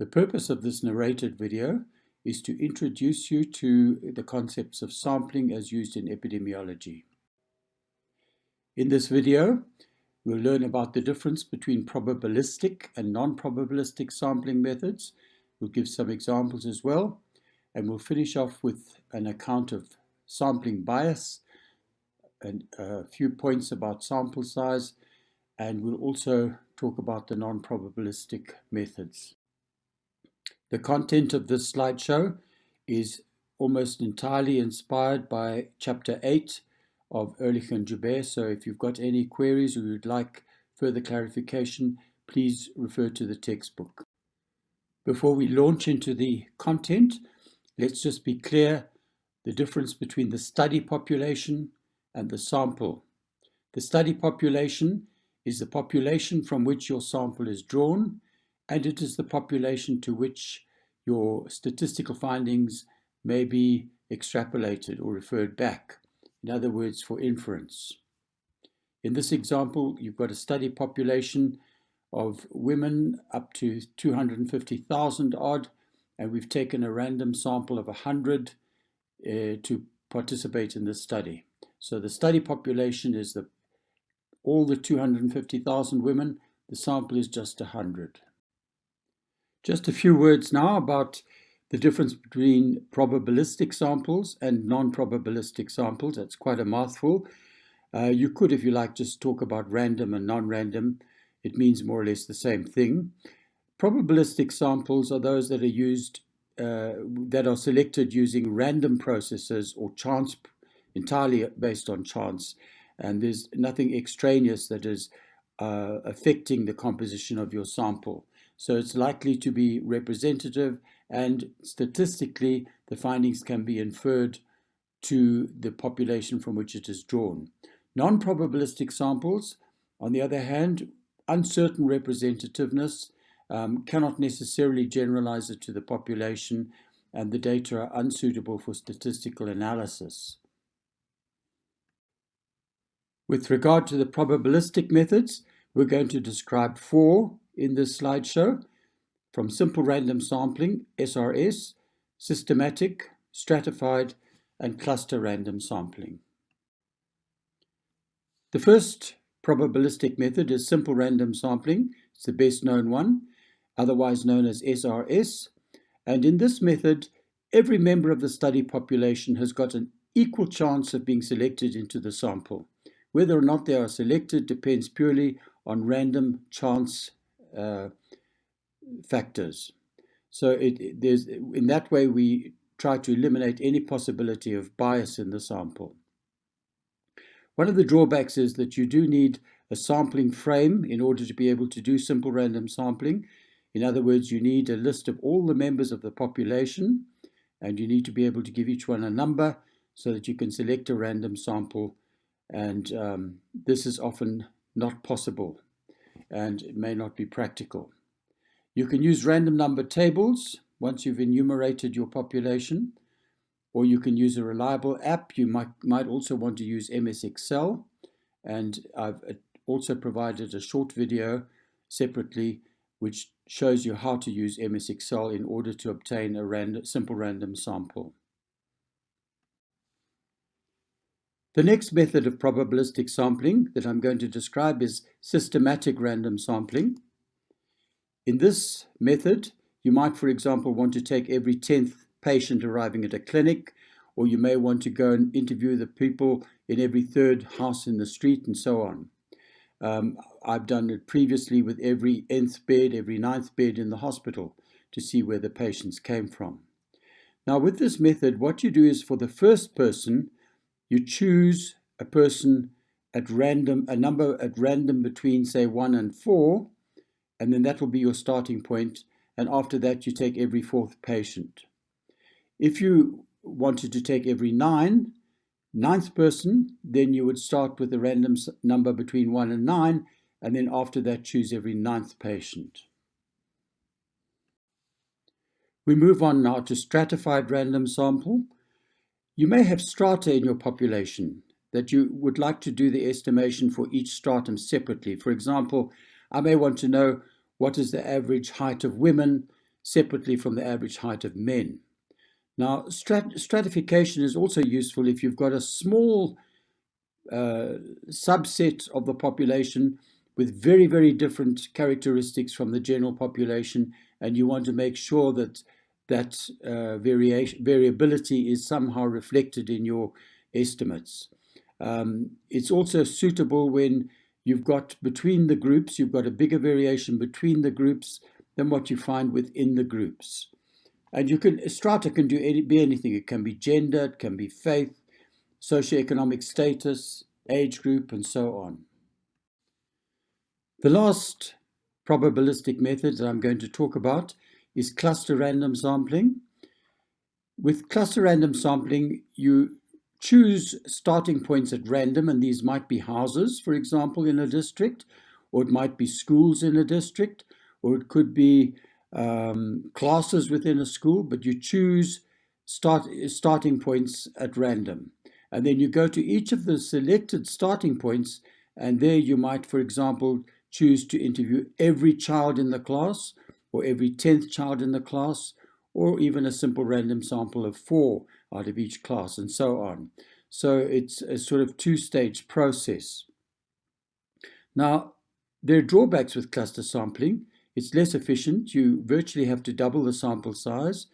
The purpose of this narrated video is to introduce you to the concepts of sampling as used in epidemiology. In this video, we'll learn about the difference between probabilistic and non-probabilistic sampling methods. We'll give some examples as well, and we'll finish off with an account of sampling bias and a few points about sample size, and we'll also talk about the non-probabilistic methods. The content of this slideshow is almost entirely inspired by Chapter 8 of Ehrlich and Joubert, so if you've got any queries or you'd like further clarification, please refer to the textbook. Before we launch into the content, let's just be clear the difference between the study population and the sample. The study population is the population from which your sample is drawn, and it is the population to which your statistical findings may be extrapolated or referred back. In other words, for inference. In this example, you've got a study population of women up to 250,000 odd, and we've taken a random sample of 100 to participate in this study. So the study population is all the 250,000 women. The sample is just 100. Just a few words now about the difference between probabilistic samples and non-probabilistic samples. That's quite a mouthful. You could, if you like, just talk about random and non-random. It means more or less the same thing. Probabilistic samples are those that are used, that are selected using random processes or chance, entirely based on chance. And there's nothing extraneous that is affecting the composition of your sample. So it's likely to be representative, and statistically the findings can be inferred to the population from which it is drawn. Non-probabilistic samples, on the other hand, uncertain representativeness, cannot necessarily generalize it to the population, and the data are unsuitable for statistical analysis. With regard to the probabilistic methods, we're going to describe four in this slideshow: from simple random sampling, SRS, systematic, stratified, and cluster random sampling. The first probabilistic method is simple random sampling. It's the best known one, otherwise known as SRS. And in this method, every member of the study population has got an equal chance of being selected into the sample. Whether or not they are selected depends purely on random chance factors. So in that way, we try to eliminate any possibility of bias in the sample. One of the drawbacks is that you do need a sampling frame in order to be able to do simple random sampling. In other words, you need a list of all the members of the population, and you need to be able to give each one a number so that you can select a random sample. And this is often not possible, and it may not be practical. You can use random number tables once you've enumerated your population, or you can use a reliable app. You might also want to use MS Excel, and I've also provided a short video separately which shows you how to use MS Excel in order to obtain a simple random sample. The next method of probabilistic sampling that I'm going to describe is systematic random sampling. In this method, you might, for example, want to take every 10th patient arriving at a clinic, or you may want to go and interview the people in every third house in the street, and so on. I've done it previously with every nth bed, every 9th bed in the hospital to see where the patients came from. Now, with this method, what you do is for the first person, you choose a person at random, a number at random between, say, 1 and 4, and then that will be your starting point. And after that, you take every 4th patient. If you wanted to take every 9th person, then you would start with a random number between 1 and 9, and then after that, choose every 9th patient. We move on now to stratified random sample. You may have strata in your population that you would like to do the estimation for each stratum separately. For example, I may want to know what is the average height of women separately from the average height of men. Now, stratification is also useful if you've got a small subset of the population with very, very different characteristics from the general population, and you want to make sure that variability is somehow reflected in your estimates. It's also suitable when you've got between the groups, you've got a bigger variation between the groups than what you find within the groups. And strata can be anything. It can be gender, it can be faith, socioeconomic status, age group, and so on. The last probabilistic method that I'm going to talk about is cluster random sampling. With cluster random sampling, you choose starting points at random, and these might be houses, for example, in a district, or it might be schools in a district, or it could be classes within a school, but you choose starting points at random. And then you go to each of the selected starting points, and there you might, for example, choose to interview every child in the class, or every 10th child in the class, or even a simple random sample of 4 out of each class, and so on. So it's a sort of two-stage process. Now, there are drawbacks with cluster sampling. It's less efficient. You virtually have to double the sample size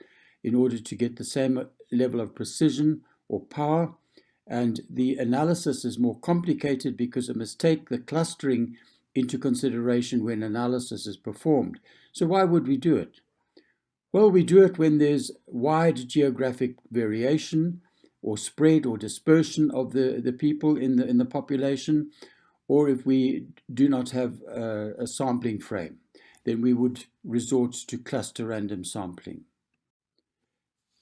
in order to get the same level of precision or power. And the analysis is more complicated because it must take the clustering into consideration when analysis is performed. So why would we do it? Well, we do it when there's wide geographic variation or spread or dispersion of the people in the population, or if we do not have a sampling frame, then we would resort to cluster random sampling.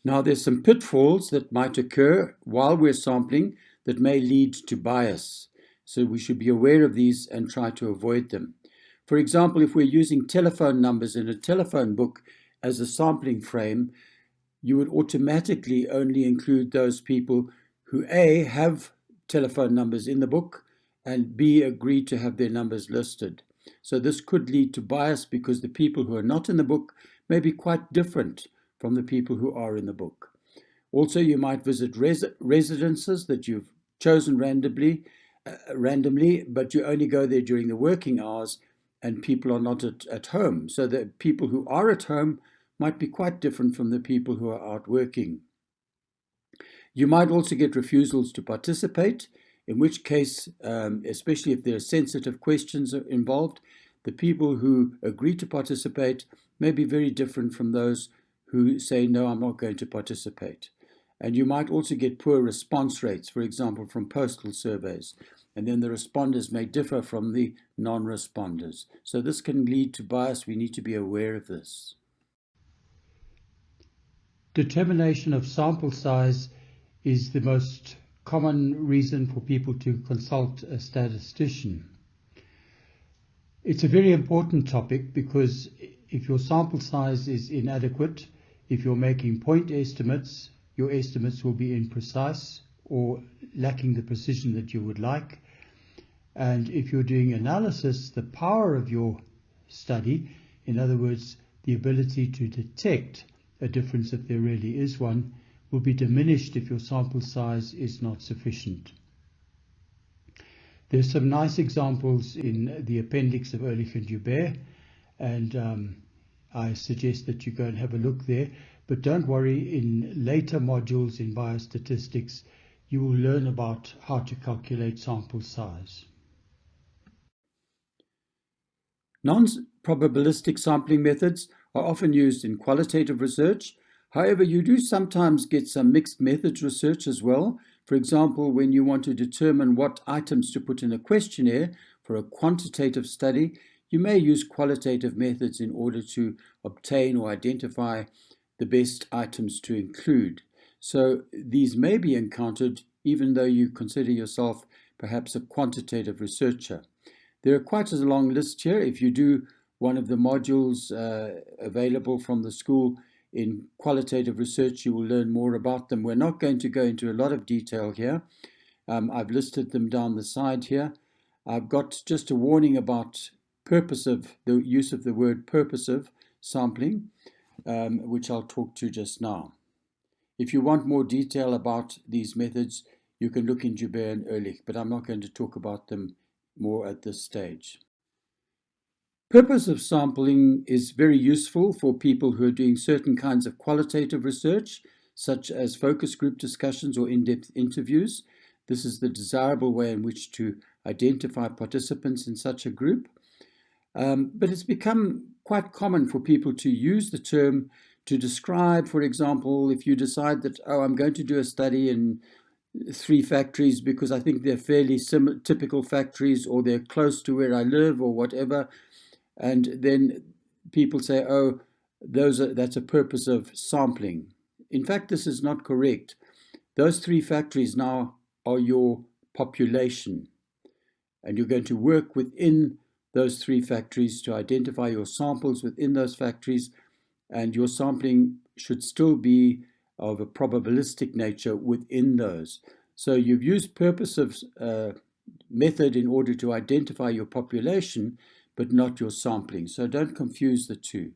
Now, there's some pitfalls that might occur while we're sampling that may lead to bias. So we should be aware of these and try to avoid them. For example, if we're using telephone numbers in a telephone book as a sampling frame, you would automatically only include those people who A, have telephone numbers in the book, and B, agree to have their numbers listed. So this could lead to bias because the people who are not in the book may be quite different from the people who are in the book. Also, you might visit residences that you've chosen randomly, but you only go there during the working hours and people are not at home. So the people who are at home might be quite different from the people who are out working. You might also get refusals to participate, in which case, especially if there are sensitive questions involved, the people who agree to participate may be very different from those who say, no, I'm not going to participate. And you might also get poor response rates, for example, from postal surveys. And then the responders may differ from the non-responders. So this can lead to bias. We need to be aware of this. Determination of sample size is the most common reason for people to consult a statistician. It's a very important topic because if your sample size is inadequate, if you're making point estimates, your estimates will be imprecise or lacking the precision that you would like. And if you're doing analysis, the power of your study, in other words, the ability to detect a difference if there really is one, will be diminished if your sample size is not sufficient. There's some nice examples in the appendix of Ehrlich and Joubert, and I suggest that you go and have a look there. But don't worry, in later modules in biostatistics, you will learn about how to calculate sample size. Non-probabilistic sampling methods are often used in qualitative research. However, you do sometimes get some mixed methods research as well. For example, when you want to determine what items to put in a questionnaire for a quantitative study, you may use qualitative methods in order to obtain or identify the best items to include. So these may be encountered even though you consider yourself perhaps a quantitative researcher. There are quite a long list here. If you do one of the modules available from the school in qualitative research, you will learn more about them. We're not going to go into a lot of detail here. I've listed them down the side here. I've got just a warning about the use of the word purposive sampling. which I'll talk to just now. If you want more detail about these methods, you can look in Joubert and Ehrlich, but I'm not going to talk about them more at this stage. Purpose of sampling is very useful for people who are doing certain kinds of qualitative research, such as focus group discussions or in-depth interviews. This is the desirable way in which to identify participants in such a group. But it's become quite common for people to use the term to describe, for example, if you decide that, oh, I'm going to do a study in 3 factories because I think they're fairly typical factories, or they're close to where I live, or whatever. And then people say, oh, that's a purpose of sampling. In fact, this is not correct. Those 3 factories now are your population, and you're going to work within those 3 factories to identify your samples within those factories, and your sampling should still be of a probabilistic nature within those. So you've used purpose of method in order to identify your population, but not your sampling. So don't confuse the two.